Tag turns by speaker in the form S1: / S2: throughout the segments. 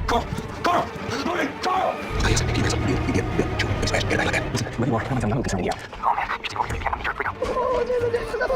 S1: Carl! Carl! Loading! Carl!
S2: Oh, yes, he has a new idiot. Get back like that. Listen, maybe more. Come on, I'm concerned.
S1: Oh man, you're seeing over here. I'm here. Freak out.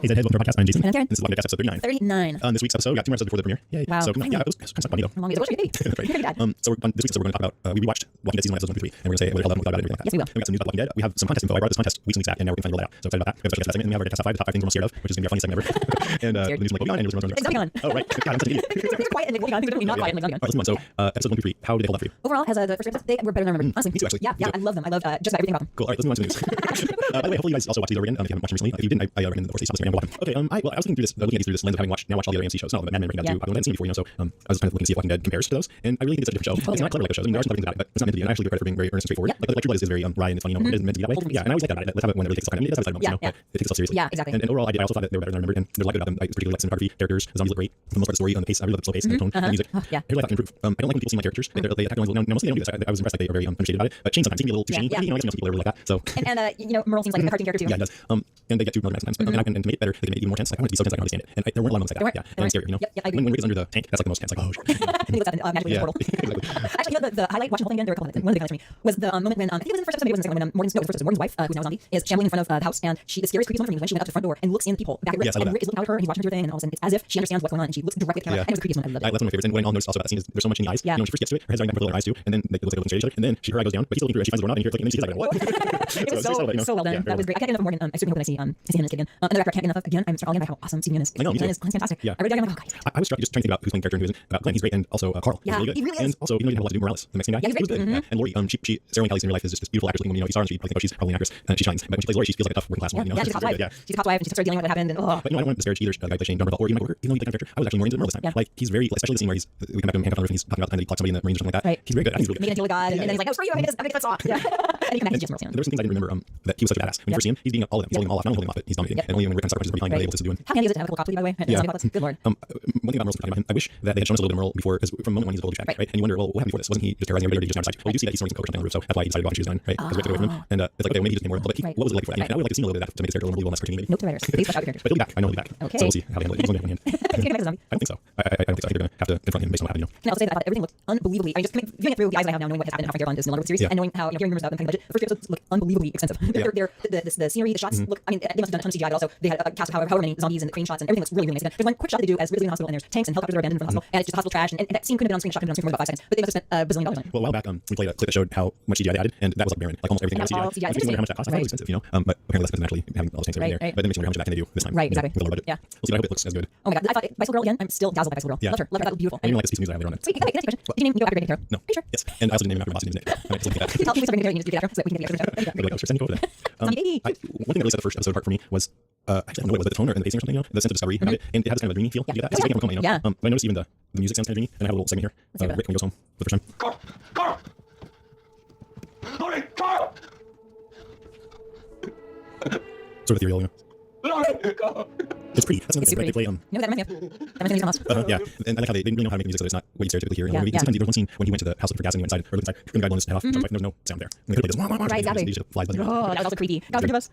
S3: Hey, Zed, welcome to our podcast. I'm Jason.
S4: And I'm Karen.
S3: This is Walking Dead episode 39.
S4: 39.
S3: This week's episode, we got 2 more episodes before the premiere. Yay.
S4: Wow.
S3: So, yeah, it was kind of funny though.
S4: How long is it? What should it be?
S3: That's right.
S4: Pretty bad.
S3: So on this week's episode, we're going to talk about, we rewatched Walking Dead season 1, episode 1 through 3, and we're going to say what we thought about it and everything like that.
S4: Yes, we will.
S3: We got some news about Walking Dead. We have some contest info. I brought this contest weeks and weeks back, and now we're going to finally roll that out. So excited about that. We have a special guest segment, and we have our guest top 5, the top 5 things we're most scared of, which is going to be our funniest segment ever. And the news from like Obi-Wan and news from
S4: It's Obi-Wan.
S3: Oh, right. God, I'm such an idiot.
S4: They're quiet and they're quiet. They're not quiet and
S3: All
S4: like
S3: right, let's move on. So, episode 1 through 3, how did they hold up for you?
S4: overall, as the first episode, they were better than I remembered. Honestly,
S3: Me too, actually.
S4: Yeah,
S3: Me too.
S4: I love them. I love just about everything about them.
S3: Cool. All right, let's move on to the news. By the way, hopefully you guys also watch these over again if you haven't watched them recently. If you didn't, I recommend the Force Season and watch them. Okay, I was looking through this, looking at these through this lens of having now watched all the other AMC shows, not all the Mad Men Breaking Bad 2, I've seen before, so I was kind of looking to see if Walking Dead compares to those, and I really think it's a different show. It's not clever like those shows. I mean, there are some things about it, but it's not meant to be. And I actually give credit for being very earnest and straightforward. Like True Blood is very wry and it's funny, you know, it is meant to be that way. Yeah, and I always like that about it. Let's have it when it really takes itself. I mean, it does have its moments, you know, but it takes itself seriously.
S4: Yeah, exactly.
S3: And overall, I also thought that they were better than I remembered, and there's a lot good about them. I particularly like cinematography, characters, the zombies look great. For the most part, the story, the pace, I really love the slow pace and the tone, the music.
S4: Yeah.
S3: Here's what I thought to improve. I don't like when people seem like characters. They attack the ones. Now, mostly they don't do this. I was impressed that they are very understated about it. But Shane sometimes can be a little too Shane.
S4: Yeah.
S3: You know, I guess most people are really like that. So.
S4: And you know, Merle seems like a cartoon character too.
S3: Yeah, it does. And they get too melodramatic sometimes. But and to make it better, they can make it even more tense. Like I want it to be so tense I can understand it. And there weren't a lot of moments like that. Yeah, and scary, you know.
S4: Yep, I agree.
S3: When Rick is under the tank, that's like the most tense. Like, oh, shit.
S4: And he looks out magically in the portal. Actually, you know, the highlight watching the whole thing again, there were a couple of things. One of the big highlights for me was the moment when I think it was in the first episode, maybe it was in the second one, when Morgan's wife, who's now a zombie, is shambling in front of the house, and the scariest creepy moment for me was when she went up to the front door and looks in the people back at Rick, and Rick is looking out at her, and he's watching her do her thing, and all of a sudden it's as if she understands what's going on, and she looks directly at the camera, and it was the creepiest moment. I loved it.
S3: That's one of my favorites. And what I noticed also about that scene is there's so much in the eyes.
S4: Yeah.
S3: You know, when she first gets to it, her head's right back with her eyes too, and then they look like looking straight at each other, and then her eye goes down, but he's still looking through it, and she finds the doorknob, and you hear clicking, and then she's like, what?
S4: It was so well done. That was great. I can't get enough of Morgan. I certainly hope that I see him in this kid again. Another actor I can't get enough of. Again, I'm struck all again by how awesome Stephen Yeun is.
S3: I know, me too.
S4: He's fantastic.
S3: Yeah.
S4: I read it, I'm like, oh god.
S3: I was struck just trying to think about who's playing character and who isn't. Glenn, he's great, and also Carl.
S4: Yeah,
S3: he's really good.
S4: he really
S3: and
S4: is.
S3: also, even though he didn't have a lot to do, Morales, the Mexican guy,
S4: Yeah, he's
S3: he was
S4: great.
S3: good. Yeah. And Lori, Sarah Wayne Callies in real life is just this beautiful actress. You know, you saw her, and you probably think, oh, she's probably an actress, and she shines. But when she plays Lori, she feels like a tough working class woman. You know,
S4: She's a housewife.
S3: yeah.
S4: She's a housewife, and she started dealing with what happened. And
S3: But you know, I don't want to disparage either the guy that Shane Dumberville or even my worker. Even though he's like a character, I was actually more into Merle this time.
S4: Yeah.
S3: Like he's very, especially the scene where we come back to him handcuffed on the roof and he's talking about the time that he clocked somebody in the Marines or something like that.
S4: Right.
S3: He's very good. I think he's really good.
S4: making a deal with God, and then he's like, no, screw you, I made this saw. Yeah. And he connects to Merle.
S3: There were some things I didn't remember that he was such a badass. When you first see him, he's beating all of them. He's holding them all off. Not only holding them off, but he's dominating. And only when Rick comes to punches behind, he's able to do him.
S4: How handy is it to have a cool cop lead, by the way? And
S3: Yeah.
S4: zombie apocalypse? Good lord.
S3: One thing about Merle's talking about him, I wish that they had shown us a little bit of Merle before, because from the moment when he's a double track, right? And you wonder, well, what happened before this? Wasn't he just terrorizing everybody, or did he just now decide? Well, you see that he's throwing some coke or something on the roof, so that's why he decided to go out and choose line, right? Because we have to go away from him. And it's like, okay, maybe he just came more. But what was it like before that? And I would like to see a little bit of that to make his character a little more believable and less cartoony, maybe.
S4: Note to writers. Please flesh out your character.
S3: But he'll be back. I know he'll be back.
S4: Okay.
S3: So we'll see how they handle it. He's only one hand.
S4: Is he gonna make a zombie?
S3: I don't think so. I don't think so. I think they're going to have to confront him based on what happened, you know.
S4: Can I also say that I thought everything looked unbelievably. I mean, just viewing it through the eyes that I have now, knowing what has happened and how Frontier Bond is no longer with the series,
S3: Yeah.
S4: and knowing how hearing rumors about them cutting the budget, the first three episodes look unbelievably expensive. The scenery, the shots look. I mean, they must have done a ton of CGI, but also they had a cast of however many zombies and the crane shots, and everything looks really, really nice. There's one quick shot they do as Ridley in the hospital, and there's tanks and helicopters are abandoned in the hospital, and it's just hospital trash, and that scene could have been on screen, shot could have been on screen for about 5 seconds, but they must have spent $1 billion on it.
S3: Well, a while back, we played a clip that showed how much CGI they added, and that was like barren. Like almost everything
S4: And
S3: was
S4: all
S3: CGI.
S4: CGI.
S3: It makes me wonder how much that cost. I thought it was expensive, you know. But apparently less expensive naturally having all those tanks everywhere.
S4: Right.
S3: But then it makes me wonder how much of that can they do this time.
S4: Right,
S3: you know,
S4: exactly.
S3: with a lower budget.
S4: Yeah.
S3: We'll see. I hope it looks as good.
S4: Oh my god, I thought Bicycle Girl again. I'm still dazzled by Bicycle Girl.
S3: Yeah.
S4: Loved her. Loved her. That was beautiful.
S3: I didn't like the piece of music later on it.
S4: Wait, can I ask you a question? Did you name after David Hero?
S3: No.
S4: Are you sure?
S3: Yes. And I also didn't name it after Boston Music. Alright, so look at that.
S4: Tell people something you need to get after so that we can get the extra.
S3: Maybe like, send you over there.
S4: Zombie baby.
S3: One thing that really set the first episode apart for me was actually I don't know what it was, the tone or the pacing or something, you know, the sense of discovery about it, and it had this kind of a dreamy feel.
S4: Yeah.
S3: You get that? It's like from a coma, you know.
S4: Yeah.
S3: But I noticed even the music sounds kind of dreamy, and I have a little segment here.
S4: hear that.
S3: Rick when he goes home for the first time.
S1: Carl! Carl! Loading! Carl!
S3: Sort of ethereal, you know.
S1: Loading! Carl!
S3: It's pretty. That's another
S4: It's
S3: thing, right? They
S4: super
S3: play
S4: You know what that reminds me of? That reminds me of Music House.
S3: yeah, and I like how they didn't really know how to make music so that it's not what you stereotypically hear in a
S4: Yeah,
S3: movie.
S4: yeah.
S3: Sometimes there was one scene when he went to the house looking for gas and he went inside, or looked inside, and the guy blowing his head off. So I was like, there was no sound there. And they could have played this.
S4: Right, exactly.
S3: These flies buzzing.
S4: Oh, that was also creepy. God forgive us.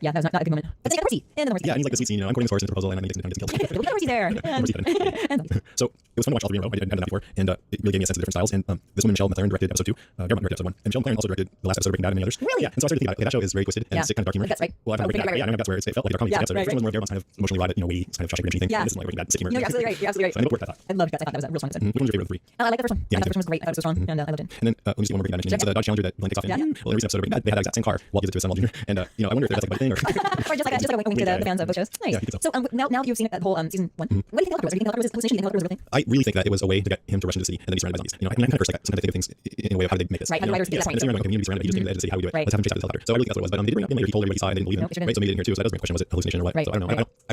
S4: Yeah, that was not a good moment. But then you got Percy. And then the
S3: Yeah, and he's like the sweet scene, you know, I'm quoting this horse in the proposal, and then he gets killed.
S4: Look at Percy there. And
S3: So it was fun to watch all three in a row. I hadn't done that before, and it really gave me a sense of different styles. And this woman, Michelle McLaren, directed episode 2. Garrett directed episode 1, and Michelle McLaren also directed the last episode of Breaking Bad and many others.
S4: Really?
S3: Yeah. And so I started thinking about it. Okay, that show is very twisted and
S4: Yeah.
S3: sick, kind of dark humor.
S4: That's right.
S3: Well, I've had
S4: Oh,
S3: Breaking Bad.
S4: right.
S3: Yeah, I know that's where it felt like a dark comedy.
S4: Yeah,
S3: Episode.
S4: right,
S3: The first one was more kind of emotionally raw, you know, witty, kind of frustrating thing.
S4: Yeah.
S3: And this is like Breaking Bad, sick humor.
S4: no, you're absolutely right. You're absolutely
S3: So I
S4: right.
S3: know what I thought.
S4: I love Guts. I thought that was a real strong episode.
S3: Which one's your favorite of the 3?
S4: I like the first one.
S3: Yeah,
S4: I thought
S3: me
S4: the first one was great. I thought it was so strong, and I loved it.
S3: And then let me see one more Breaking Bad mentioning. So the Dodge Challenger that Glenn takes off in.
S4: Yeah.
S3: Well, in the recent episode of Breaking Bad, they had that exact same car. Walt gives it to Samuel Jr. And you know, I wonder if that's like a thing or.
S4: Or just like a wink to the fans of both shows. Nice.
S3: Yeah, I think so.
S4: So now that you've seen that whole season 1, what do you think the helicopter was? Do you think the helicopter was hallucination? Do you think the helicopter was a real thing?
S3: I really think that it was a way to get him to rush into the city and then be surrounded by zombies. You know, I kind of first like sometimes I think of things in a way of how did they make this.
S4: Right,
S3: You know?
S4: how do writers get
S3: Yes,
S4: to
S3: and
S4: that
S3: it's
S4: point?
S3: around community surrounded, but he just didn't say how we do it.
S4: Right.
S3: Let's have him chase out this helicopter. So I really think that's what it was. But they didn't bring it up. Then later he told everybody he saw it, and they didn't believe him.
S4: No, it sure
S3: Right. So maybe they didn't hear too. So that does bring a question: was it hallucination or what?
S4: Right,
S3: So I don't know.
S4: right.
S3: I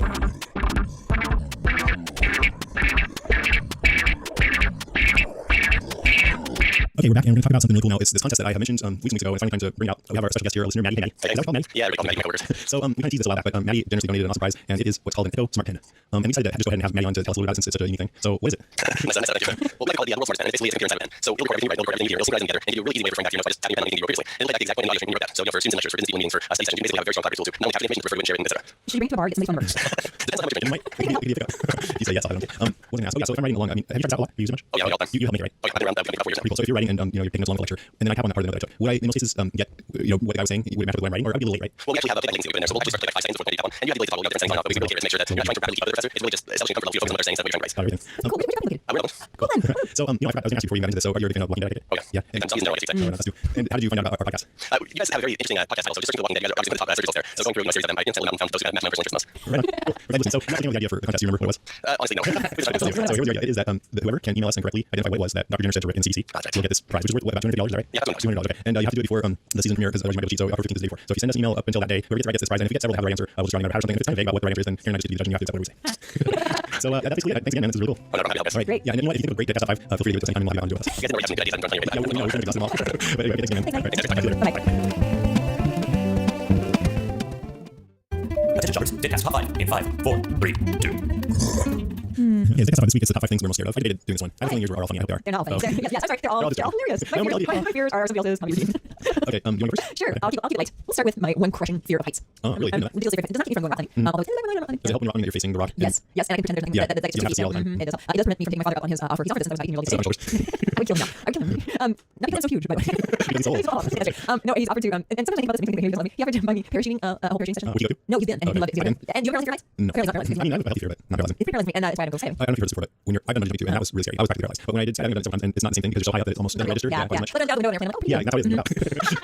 S3: Okay, we're back, and we're going to talk about something really cool now. It's this contest that I have mentioned weeks ago, and it's finally time to bring it out. We have our special guest here, our listener, Maddie. Hey, Maddie. Is that Maddie?
S5: Yeah, everybody call Maddie, my coworkers.
S3: So we kind of teased this a while back, but Maddie generously donated an awesome prize, and it is what's called an Echo Smart Pen. And we decided to just go ahead and have Maddie on to tell us a little about it since it's such a unique thing. So what is it?
S5: My son, well, we call it the world's smartest pen, and it's basically it's a computer inside of a pen. So it'll record everything you write, it'll record everything you do, it'll synchronize them together, and give you a really easy way of referring back to your notes by just tapping a pen on anything you wrote previously. It'll play back the exact point in the audio stream you wrote that. So, for students and lectures, for business people meetings, for study sessions, you basically have a very strong collaborative tool to not only capture the information, but refer to it and share it, etc.
S4: Should you bring it to a bar? Get somebody phone number.
S5: Depends on how much
S3: It
S5: information.
S3: might. You say yes, I don't know. What was I going to ask? Oh, yeah, so if I'm writing along, I mean, have you tried that out a lot? Do you use it much?
S5: Oh, yeah, all the time.
S3: You help me, right?
S5: Oh, yeah, I've been around that for 4 years now.
S3: Pretty cool. So if you're writing and you're taking notes along with the lecture, and then I tap on that part of the note that I took, would I in most cases get what the guy was saying? Would it match with what I'm writing, or I'd be a little late, right?
S5: Well, we actually have a latency in there, so we'll actually start to like 5 seconds before we tap on, and you have the ability to toggle different settings on and off, but we really care to make sure that you're not trying to rapidly keep up with the professor. It's really just establishing comfort level to focus on what they're saying instead of what you're trying to write.
S3: Got everything.
S4: Cool. Which copy located?
S5: I wrote them.
S4: Cool then.
S3: So I forgot. I was going to ask you before you got into this. So are you a big fan of Walking Dead?
S5: Oh, yeah.
S3: Yeah.
S5: And some season 1, I should say.
S3: That's too. And how did you find out about our podcast?
S5: You guys have a very interesting podcast title, so just searching for The Walking Dead, you guys are obviously going to top search results there. So going through my series of them, I didn't settle down and found those who had matched my personal interest most.
S3: Right on. Cool. Listen, so you came up with the idea for the contest. Do you remember what it was?
S5: Honestly, no.
S3: So here's the idea: is that whoever can email us and correctly identify what it was that Dr. Jenner said to Rick in CDC,
S5: That's right.
S3: you'll get this prize, which is worth about $250, right?
S5: Yeah,
S3: $200. Okay. And you have to do it before the season premiere because otherwise you might be able to cheat. So offer 15 days before. So if you send us an email up until that day, whoever gets it right gets this prize. And if we get several that have the right answer, we'll just write another something. If it's kind of vague about what the right answer is, then Karen and I just be the judge and you have to accept whatever we say. So that's basically it. Thanks again, man. This is really cool.
S5: Oh, no, I'm happy to help.
S3: All right.
S4: Great.
S3: Yeah, and you know what? If you think of a great Deck 5, feel free to do it at the same time and we'll have you on to us.
S5: You guys never have some good ideas. I'm trying to
S3: Yeah, we're going to exhaust them all. But anyway, thanks again, man.
S4: Thanks.
S3: All right. Bye-bye.
S6: Attention shoppers, Deadcast Top 5 in 5, 4, 3, 2.
S3: Yeah, Deck 5 this week. It's the top 5 things we're most scared of. I debated doing this one. I have a feeling yours are all funny. I hope they are.
S4: They're not all funny.
S3: Oh.
S4: Yes, I'm sorry. They're all
S3: just
S4: hilarious.
S3: No, we're all
S4: My fears are somebody else's comedy routine.
S3: Okay, you want to go first?
S4: Sure, I'll keep it light. We'll start with my one crushing fear of heights.
S3: Oh, really?
S4: It does not keep me from going rock climbing. Although
S3: Does it help when you're rocking that you're facing the rock?
S4: yes, and I can pretend there's
S3: Yeah,
S4: nothing that
S3: you have to see all the time.
S4: It does. It does prevent me from taking my father up on his offer. He's offered this since I was like 18 years old. I would kill him now. I would kill him. Not because I'm so huge, but
S3: Because he's old.
S4: he's small. That's right. No, he's offered to. And sometimes I think about this and he was he offered to buy me parachuting a whole parachuting session.
S3: Would you go to?
S4: No, he's been, and he loved it.
S3: Okay.
S4: And do you ever fear heights?
S3: No.
S4: Apparently not paralyzed.
S3: I mean, I have a healthy fear, but not paralyzing.
S4: It's paralyzed me, and that's why I don't go skydiving.
S3: I don't know if you've heard this before, but when you're, I've done bungee jumping too, and that was really scary. I was practically paralyzed. But when I did skydiving, I've done it sometimes, and it's not the same thing because you're so high up that it's almost not registered.
S4: Yeah.
S3: Quite as much.
S4: But I'm down the window and I'm like, oh,
S3: Yeah, that's how it is.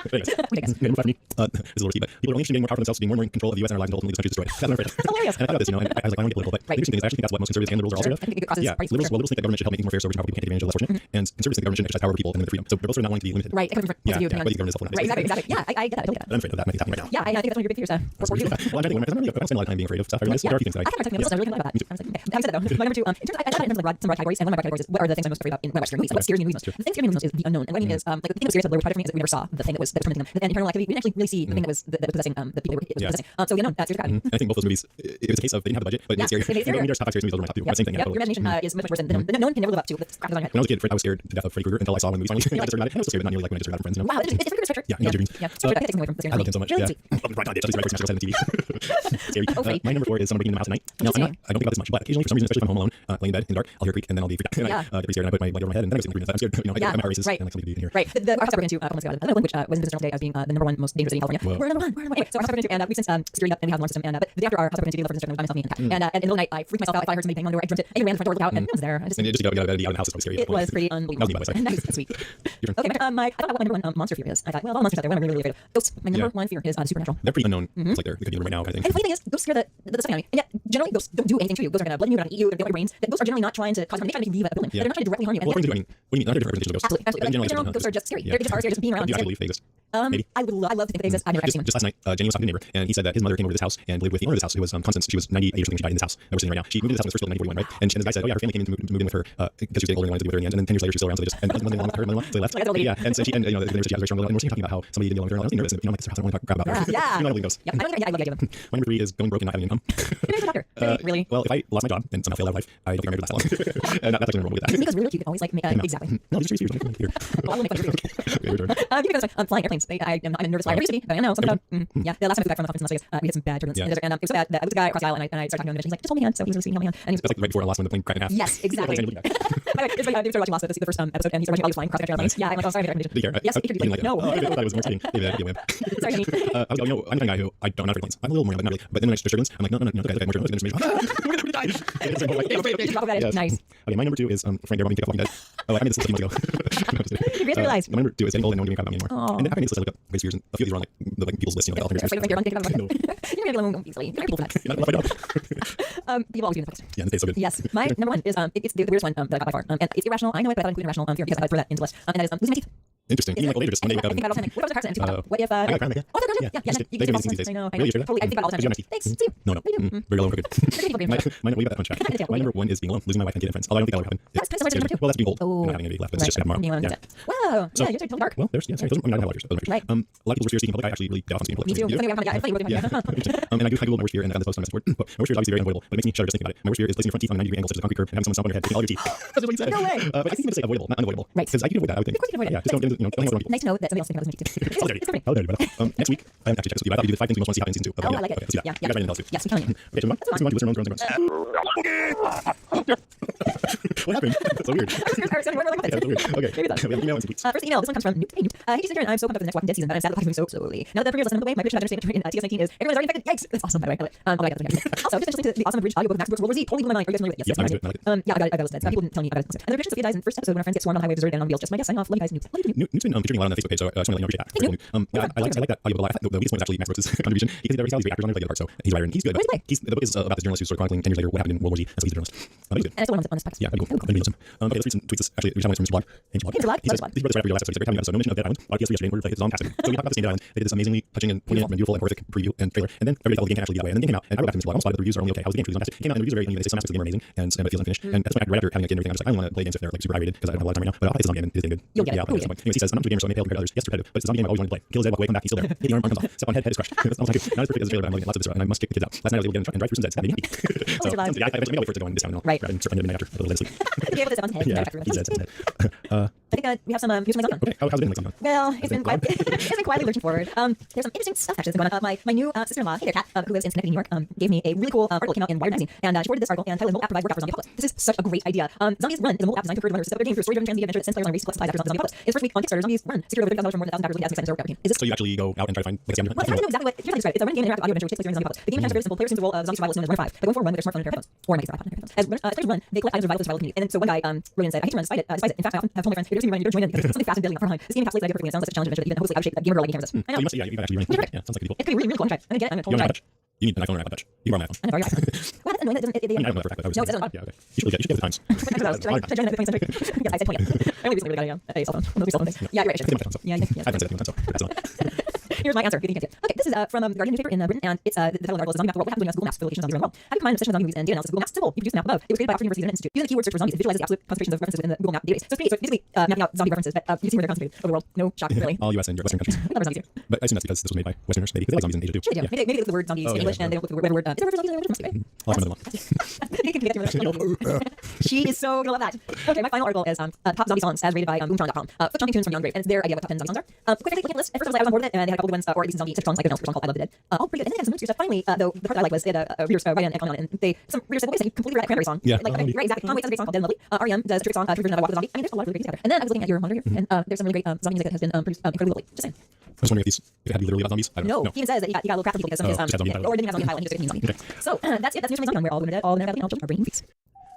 S3: But anyways, okay, move on for me. This is a little key, but people are only interested in getting more power for themselves, being more in control of the U.S. and our lives until ultimately this country is destroyed. That's what I'm afraid of.
S4: hilarious.
S3: And I thought about this, and I was like, I want to get political, but the interesting thing is I actually think that's what most conservatives and liberals are also
S4: Sure. I think it crosses
S3: yeah,
S4: parties.
S3: liberals,
S4: Sure.
S3: well, liberals think that government should help make things more fair so rich and powerful people can't take advantage of the less fortunate, and conservatives think the government should exercise power over people and limit their freedom. So they're both sort of not wanting to be limited.
S4: Right, I come from
S3: Yeah,
S4: point of view.
S3: but the government is helpful in that.
S4: Right, exactly. Yeah, I get that. I totally get that.
S3: But I'm afraid of that making happening right now.
S4: Yeah, I think that's one of your big fears. For you.
S3: Well, I'm trying to think, because I don't spend a lot of time being afraid of stuff. I realize there are a few things that
S4: I thought I was really about that. I was like, okay. Having said that though, my number two, in terms of, I thought in terms of like some broad categories, and one of my broad categories is what are the things I'm most afraid of in when I watch scary movies? What scares me in movies most? The thing that scares me in movies most is the unknown. And what I mean is, like the thing that was serious about Blair Witch Project for me is that we never saw the thing that was tormenting them. And Paranormal Activity, we didn't actually really see the thing that was possessing the people that were possessing. So the unknown, scares the crap out of me.
S3: I think both those movies, it was a case of they didn't have the budget, but it made it scary.
S4: It made it scarier.
S3: And there's top 5 scary movies over my top 2. Same thing.
S4: Yep, your imagination is much worse than the known can never live up to with crap on your head.
S3: When I was a kid, I was scared to death of Freddy Krueger until I saw one movie finally. I just heard about it. I was so scared, but not nearly like when I just heard about it from friends. You know?
S4: Wow, it's a freaking stretcher.
S3: Yeah, no dreams.
S4: Yeah, stretcher. I take away from the
S3: I love him so much.
S4: Really
S3: Yeah.
S4: sweet.
S3: Right on, Japanese Records Master on TV. Scary.
S4: Okay.
S3: My number 4 is someone breaking into my house at night. Now, I don't think about this much, but occasionally, for some reason, especially if I'm home alone, laying in bed in the dark, I'll hear a creak and then I'll be freaked out. And I get pretty scared and I put my blanket over my head and then I go sleep and I'm scared. You know,
S4: Yeah,
S3: my heart races
S4: right.
S3: and like somebody could be in here.
S4: Right. Our house I broke into a couple months ago. Another one which was in business today as being the number one most dangerous city in California.
S3: Whoa.
S4: We're number one. Anyway, so our house I broke into and we've since secured up and we have an alarm system. And but the day after our house I broke into, the first instruction was by myself, me and the cat. And in the middle of the night, I freaked myself out. I thought I heard somebody banging on the door. I dreamt it. I ran the front door, looked out, and no one's there. I just
S3: And you just got out of bed and be out of the house is probably scary.
S4: it was pretty
S3: That was
S4: unbelievable.
S3: me, by the way.
S4: Nice, that's sweet.
S3: Your turn.
S4: Okay, I thought about what my number one monster fear is. I thought, well, all monsters out there. What am I really afraid of? Ghosts. My number one fear is supernatural.
S3: They're pretty unknown. It's like they could be in the room right now kind of
S4: And the
S3: thing.
S4: funny thing is, ghosts scare the stuff out of me. And yet, generally, ghosts don't do anything to you. Ghosts are going to blood you, they're going to eat you, they're going to eat your brains. That ghosts are generally not trying to cause harm. They try to make you leave a building.
S3: Yeah.
S4: They're not trying to directly harm you. And
S3: Well,
S4: yet,
S3: according to, what do you mean? There are different representations of ghosts.
S4: absolutely.
S3: But in general,
S4: General, ghosts are just scary.
S3: Yeah.
S4: They're just scary just being around.
S3: Do you
S4: They're
S3: actually
S4: scary.
S3: believe they exist?
S4: Maybe. I love to think they exist. I've never actually seen one.
S3: Just last night, Jenny was talking to a neighbor, and he said that his mother came over to this house and lived with the owner of this house, who was Constance. She was 98 or something. She died in this house that we're sitting right now. She moved into this house when she was first built in 1941, right? And this guy said, oh yeah, her family came in to move in with her because she was getting older and wanted to be with her in the end. And then 10 years later, she's still around, so they just and nothing wrong with her. Nothing wrong, so they left.
S4: Like that's old lady.
S3: Yeah, and so she and you know the neighbor said she has a very strong will, and we're talking about how somebody didn't get along with her. And I was really nervous, and you know, like this house I don't want to talk crap about. Her.
S4: Yeah.
S3: You know, I don't believe ghosts.
S4: Yep. I love the idea of them.
S3: My number 3 is going broke and not having income.
S4: Maybe a doctor. Really?
S3: Well, if I lost my job and somehow failed out of life, I don't think I'm going to last that long. And that's actually normal with that.
S4: Because really cute can always like make exactly.
S3: No, these are serious.
S4: Well, I will make fun of you.
S3: Okay, your turn.
S4: Because I'm flying airplanes. I'm a nervous flyer. I used to be, but I know something about. Yeah, the last time I flew back from the conference in Las Vegas, we had some bad turbulence in the desert, and it was so bad that I was a guy across the aisle, and I started talking to him, and he's like, "Just hold my hand." So he was really sweet, and held my hand, and he was
S3: That's like right before I lost when the plane cracked in half.
S4: yes, exactly. By the way, it's funny. David started watching Lost, the first episode, and he started watching all flying cross country airplanes. Yeah, I'm like, oh, sorry, I didn't
S3: Did you care?
S4: Yes,
S3: I
S4: he could
S3: didn't
S4: like,
S3: like
S4: no.
S3: it. Oh, I thought it was more exciting. Maybe that.
S4: Sorry, Jenny.
S3: I was, you know, I'm the kind of guy who I'm not afraid of planes. I'm a little more, but not really. But then when I disturbance, I'm like, no, okay, more turbulence. We're gonna die.
S4: Just drop that in.
S3: Yes.
S4: Nice.
S3: Okay, my number 2 is Frank Darabont take up Walking Dead. Oh, I made this a few months ago.
S4: You really realized.
S3: My number 2 is getting old and no one giving a crap about me anymore.
S4: Aw.
S3: And I made this list. I look up great fears, and a few of these are on like people's lists, you know, like
S4: Afraid of your
S3: alternate
S4: blanket.
S3: No.
S4: You're gonna get alone easily. There are people for that.
S3: You're not gonna find out.
S4: People always do in the podcast.
S3: Yeah, and it's so good.
S4: Yes, my number one is it's the weirdest one that I got by far, and it's irrational. I know it, but I thought include irrational fear because I throw that into the list, and that is losing my teeth.
S3: Interesting. You mean like later, just one day wake
S4: I
S3: up
S4: think
S3: and...
S4: about it all the time. Like, what if I was a car accident?
S3: Uh,
S4: What if
S3: I got a crown, yeah.
S4: Oh, yeah.
S3: Yeah,
S4: Yeah,
S3: just-
S4: you
S3: they
S4: can
S3: give me these days.
S4: I know.
S3: Really, you sure of that?
S4: Totally. I think about it all the time.
S3: Did you have
S4: Thanks. See you.
S3: No. Very low, very good.
S4: Very good.
S3: Mine will leave that fun track. My number one is being alone, losing my wife and kid and friends. Although I don't think that'll ever happen.
S4: That's kind of similar to number two.
S3: Well, that's being old.
S4: Oh.
S3: Not having any left, but it's just tomorrow.
S4: Being alone,
S3: Yeah.
S4: that's it. Wow.
S3: So-
S4: Yeah, you're totally dark.
S3: Well, there's, yeah, sorry, I mean, I don't have a lot of years.
S4: Right.
S3: A lot of people were fear speaking in public. I actually really doubt I'm speaking in
S4: Me
S3: public.
S4: too.
S3: so-
S4: Funny, I thought you
S3: Yeah. And I do Google my worst fear, and I found this post on my message board. But my worst fear is obviously very unavoidable, but it makes me shudder just thinking about it. My worst fear is placing your front teeth on a 90-degree angle such as a concrete curb and having someone stomp on your head, taking all your teeth. That's what he said.
S4: No way.
S3: But I think he meant to say avoidable, not unavoidable.
S4: Right.
S3: Because I can avoid that, I would think.
S4: Of course you can avoid it.
S3: Yeah, just don't get into, don't hang out with
S4: Nice to know that somebody else thinking about this too.
S3: How dare you? How dare you? Next week, I haven't actually checked this with you. I thought we did the 5 things you most want to see happen in season 2.
S4: Oh, I like it.
S3: Okay, let's do that.
S4: Yeah,
S3: You guys ready to tell us?
S4: Yes, I'm telling you.
S3: Okay, so let's move on to listener runs. What happened? That's so weird. Yeah, that's so weird. Okay.
S4: Maybe that's-
S3: We have email and some tweets.
S4: First email. This one comes from Newt. Hey, Newt. Hey, Sister, and I'm so pumped up for the next Walking Dead season, but I'm sad that the podcast is moving so slowly. Now that the premiere is on the way, my prediction of understatement in TS19 is everyone's already infected. Yikes! That's awesome, by the way. I love it. Oh my god, that's really also, just listening to the awesome abridged audiobook of Max Brooks' World War Z totally blew my mind. Are you guys familiar with it? Yes,
S3: Yep, I like it.
S4: Yeah, I got it listed. People didn't tell me about it. And the predictions, Sophia dies in the first episode when our friends get swarmed on the highway, deserted and on wheels. Just my guess. Signing off. Love you guys, Newt. Love you, Newt.
S3: Newt's been featuring a lot on the Facebook page, so I just want to let you know, appreciate that.
S4: Hey, Newt.
S3: I like that audiobook a lot. The weakest point is actually Max Brooks' contribution because he always actors on there, like the part, so he's a writer and he's good.
S4: What
S3: But
S4: did he
S3: the book is about this journalist who's sort of chronicling 10 years later what happened in World War Z, and so he's a journalist. He's good.
S4: And that's what I want on this podcast.
S3: Yeah, that'd be cool. That'd be awesome. Okay, let's read some tweets. Actually, we have one from Mr. Blog. Hey, Mr. Blog.
S4: Mr. Blog.
S3: He says, these brothers right after your last episode. He said, great having you episode. No mention of Dead Island. A lot of PS3 yesterday in order to play it. It's on fantastic. So we talked about the Stand Dead Island. They did this amazingly touching and poignant and beautiful and horrific preview and trailer. And then everybody thought the game can actually be that way. And then the game came out. And I wrote back to Mr. Blog. Almost thought the reviews are only okay. How was the game? It was fantastic. It came out and the reviews are very uneven. They say some aspects of the game are amazing and it feels unfinished. And that's when right after having a game and everything, I'm just like, I don't want to play games if they're like super high rated because I don't have a lot of time right now. But I'll play this on game and it's good.
S4: You'll get it.
S3: Yeah, I'll play it. Anyways, he says, I'm not a gamer, so I may fail compared to others. Yes, it's repetitive, but it's a zombie game I always wanted to play. Kill his head, walk away, come back, he's still there. Hit the arm comes off. Step on head is crushed. That's almost like not as perfect as the trailer, but I'm loving it. Lots of this, and I must kick the kids out. Last night I was able to get in and drive through some Zeds. That made me happy. So,
S4: Mr. Blog.
S3: yeah, I eventually made a way for it to go on discount now.
S4: Right.
S3: Rather than surrender midnight after a little bit of sleep.
S4: Be able to sit on his head.
S3: Yeah,
S4: After
S3: he said.
S4: I think we have some news from Amazon.
S3: Okay, how's it been like something?
S4: Well, it's been
S3: Been
S4: quietly lurching forward. There's some interesting stuff actually that's going on. My new sister-in-law, hey there, Kat, who lives in Schenectady, New York, gave me a really cool article that came out in Wired magazine, and she forwarded this article and titled "Mobile App Provide Workout for Zombie Apocalypse." This is such a great idea. Zombies Run is a mobile app designed to encourage runners to step up their game through a story-driven transmedia adventure that sends players on a race to collect supplies after the zombie apocalypse. Its first week on Kickstarter, Zombies Run secured over $30,000 from more than 1,000 backers, leading to exciting workout routine. Is this?
S3: So you actually go out and try to find like a
S4: Well, it's hard to know exactly what. Here's how to describe it. It's a running game interactive audio adventure which takes place during the zombie apocalypse. The game mechanics are very simple. Players assume the role of zombie survivalist known as Runner 5. By going for a run with their smartphone and a pair of headphones, or I guess their iPod and a pair of headphones. As players run, they collect items of vital survival community. And then so one guy wrote in and said, "I hate to run despite it. Despite it. In fact, I often have told my friends, it is me running. You don't join in because it's something fast and deadly not far behind. This game encapsulates the idea perfectly. It sounds like such a challenge adventure that even a hostly out of shape gamer girl like cameras. I
S3: So
S4: know.
S3: you must, yeah, you can actually run. Yeah, sounds like people.
S4: It could be really, really cool. I'm gonna try. I'm gonna get it. I'm
S3: You
S4: gonna
S3: want an
S4: totally try.
S3: iPod Touch? You need an iPhone or an iPod Touch. You borrow my iPhone.
S4: I know, very fast. Well, that's annoying. It
S3: I mean, I don't know for a fact, but
S4: No, it doesn't.
S3: Yeah, okay. You should get the times.
S4: Should I join that at the point? Yeah, I said 20. I only recently really got a cell phone. One of those cell phone things. Yeah, you're right. I should. Yeah, yeah.
S3: I've been saying so. That's not.
S4: Here's my answer. You think you can't see it. Okay, this is from the Guardian newspaper in Britain, and it's the title of the article is "Zombie Map the World: What Happens when you use Google Maps for locations of zombies around the world." How do you combine obsession with zombie movies and data analysis with Google Maps? Simple. You produce a map above. It was created by Oxford University Internet Institute. Using the keyword search for zombies, it visualizes the absolute concentrations of references within the Google Map database. So it's basically mapping out zombie references, but you can see where they're concentrated over the world. No shock, really.
S3: All US and Western countries.
S4: We love our zombies here.
S3: But I assume that's because this was made by Westerners, maybe. Because they like zombies in Asia too.
S4: Sure they do.
S3: Yeah.
S4: Maybe they look at the word zombies
S3: Oh,
S4: in
S3: yeah,
S4: English
S3: yeah.
S4: and they don't look at the word. Is there a word for zombies in English? Must be, right?
S3: I'll have another one.
S4: You can get through that. She is so gonna love that. Okay, my final article is top zombie songs as rated by Boomtron.com. Foot Jumping Tunes from Beyond Grave, and it's their idea of what top 10 zombie songs are. Quick looking at the list. At first I was like, I was on board with it, and they had a couple good ones, or at least zombie zombie zombie songs like the song called I Love the Dead. All pretty good. And then they had some mood stuff. Finally, though, the part that I like was they had a reader write in and comment on it, and they some readers said, well, wait a second, you completely read that Cranberry song.
S3: Yeah.
S4: Like, right, exactly. Tom Waits has a great song called Dead and Lovely. R.E.M. does a terrific song, terrific version of Walk with the Zombie. I mean, there's a lot of really great stuff out there. And then I was looking at your monitor here, and there's some really great zombie music that has been produced incredibly lovely. Just saying.
S3: I was wondering if it had to be literally about zombies. I don't know.
S4: No, he even says that he got a little crap from people because some of
S3: Oh, just had
S4: his
S3: zombie pilot.
S4: or didn't have zombie pilot and he just didn't mean zombie. So that's it. That's news from Zombie. We're all going to dead. All the Netherlands are bringing movies.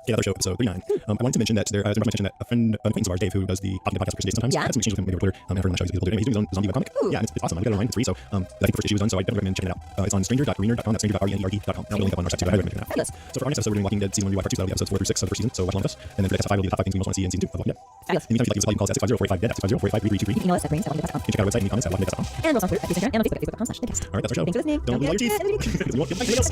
S3: Okay, another show, episode 39. I wanted to mention that there, there's a mention that a friend, an acquaintance of ours, Dave, who does the Talking Dead podcast for Jason sometimes,
S4: Yeah.
S3: had some exchanges with him maybe on Twitter, and everyone on the show he's able to do. Anyway, he's doing his own zombie webcomic.
S4: Ooh.
S3: Yeah, and it's awesome. I got it online for free, so I think the first issue was done, so I definitely recommend checking it out. It's on stranger.greener.com, that's stranger.renerd.com. I'll link up on our site too, but I recommend checking it out.
S4: Fabulous.
S3: So for our next episode, we're doing Walking Dead season 1 rewatch part 2, so that'll be episodes 4 through 6 of the first season, so watch along with us. And then for the episode 5, we'll do the top 5 things we most want to see in season 2 of Walking Dead.
S4: Fabulous.
S3: In the meantime, if you'd like to us, you can call us at 650-45-DEAD, that's 650-45-3323.
S4: You can email us at brains@walkingdead.com.
S3: You can check out our website and the comments at walkingdead.com.
S4: And we'll also on Twitter at Instagram and on Facebook at facebook.com/deadcast.
S3: Alright, that's our show.
S4: Thanks for listening.
S3: Don't lose all your teeth.
S4: Yeah.
S3: Because we won't get back to this.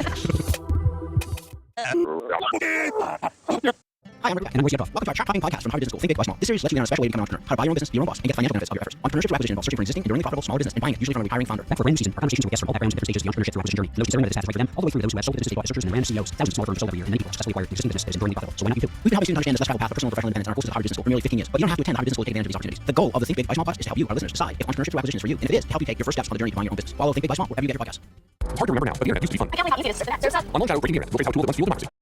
S2: Hi, I'm Rick, and I'm Rosie Adolph. Welcome to our Chart Topping podcast from Harvard Business School. Think big, buy small. This series lets you in on a special way to become an entrepreneur. How to buy your own business, be your own boss, and get the financial benefits of your efforts. Entrepreneurship through acquisition involves searching for existing, enduringly profitable smaller business and buying it, usually from a retiring founder. Back for brand new season, our conversations with guests from all backgrounds and different stages of the entrepreneurship through acquisition journey. Those considering whether this path is right for them, all the way through those who have sold the business they bought as searchers and ran CEOs, thousands of small firms sold every year, and many people successfully acquired existing business that is enduringly profitable. So why not you too? We've been helping students understand this less travel path of personal and professional independence on our courses at Harvard Business School for nearly 15 years. But you don't have to attend Harvard Business School to take advantage of these opportunities. The goal of the Think Big, Buy Small podcast is to help you, our listeners, decide if entrepreneurship through acquisition is for you. And if it is, to help you take your first steps on the journey to buying your own business. Follow Think Big, Buy Small wherever you get your podcast.
S6: It's hard to remember now, but the internet used to be fun.
S4: I can't believe how easy it is to search that.
S6: Online childhood breaking the internet. We'll face how tool that once fueled democracy.